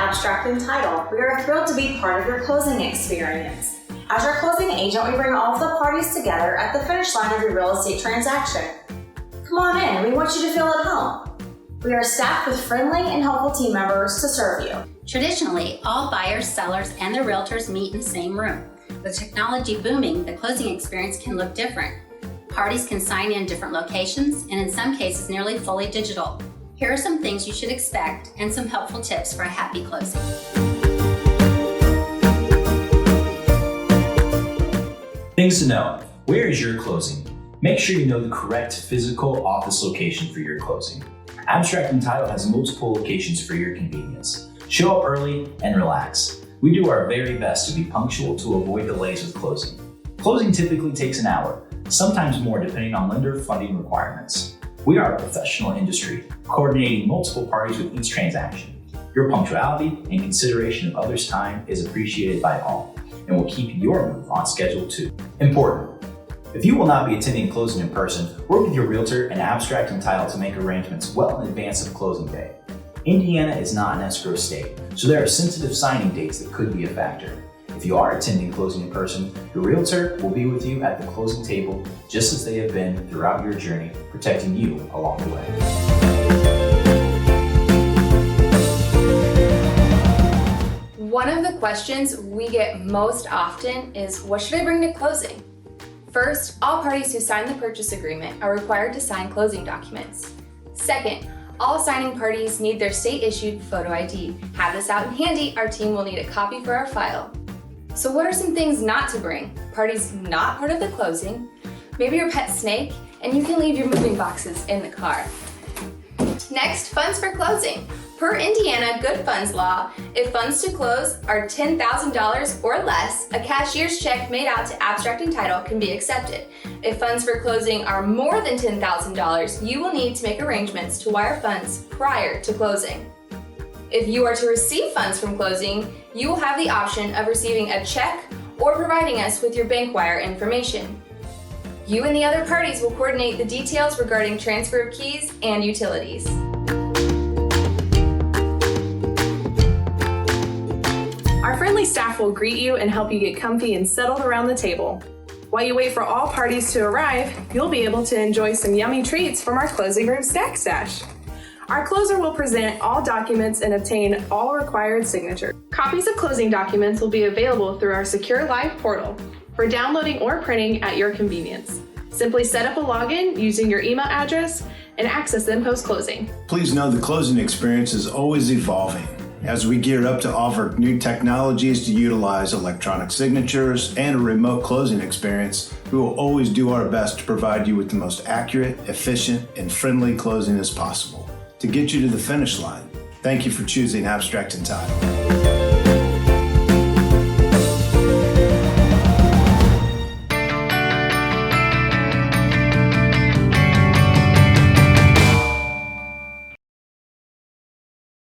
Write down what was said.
Abstract and Title. We are thrilled to be part of your closing experience. As your closing agent, we bring all of the parties together at the finish line of your real estate transaction. Come on in, we want you to feel at home. We are staffed with friendly and helpful team members to serve you. Traditionally, all buyers, sellers, and their realtors meet in the same room. With technology booming, the closing experience can look different. Parties can sign in different locations, and in some cases, nearly fully digital. Here are some things you should expect and some helpful tips for a happy closing. Things to know. Where is your closing? Make sure you know the correct physical office location for your closing. Abstract and Title has multiple locations for your convenience. Show up early and relax. We do our very best to be punctual to avoid delays with closing. Closing typically takes an hour, sometimes more depending on lender funding requirements. We are a professional industry, coordinating multiple parties with each transaction. Your punctuality and consideration of others' time is appreciated by all, and will keep your move on schedule too. Important. If you will not be attending closing in person, work with your realtor and Abstract and Title to make arrangements well in advance of closing day. Indiana is not an escrow state, so there are sensitive signing dates that could be a factor. If you are attending closing in person, your realtor will be with you at the closing table just as they have been throughout your journey, protecting you along the way. One of the questions we get most often is, what should I bring to closing? First, all parties who sign the purchase agreement are required to sign closing documents. Second, all signing parties need their state-issued photo ID. Have this out in handy, our team will need a copy for our file. So what are some things not to bring? Parties not part of the closing, maybe your pet snake, and you can leave your moving boxes in the car. Next, funds for closing. Per Indiana Good Funds Law, if funds to close are $10,000 or less, a cashier's check made out to Abstract and Title can be accepted. If funds for closing are more than $10,000, you will need to make arrangements to wire funds prior to closing. If you are to receive funds from closing, you will have the option of receiving a check or providing us with your bank wire information. You and the other parties will coordinate the details regarding transfer of keys and utilities. Our friendly staff will greet you and help you get comfy and settled around the table. While you wait for all parties to arrive, you'll be able to enjoy some yummy treats from our closing room snack stash. Our closer will present all documents and obtain all required signatures. Copies of closing documents will be available through our secure live portal for downloading or printing at your convenience. Simply set up a login using your email address and access them post-closing. Please know the closing experience is always evolving. As we gear up to offer new technologies to utilize electronic signatures and a remote closing experience, we will always do our best to provide you with the most accurate, efficient, and friendly closing as possible to get you to the finish line. Thank you for choosing Abstract and Title.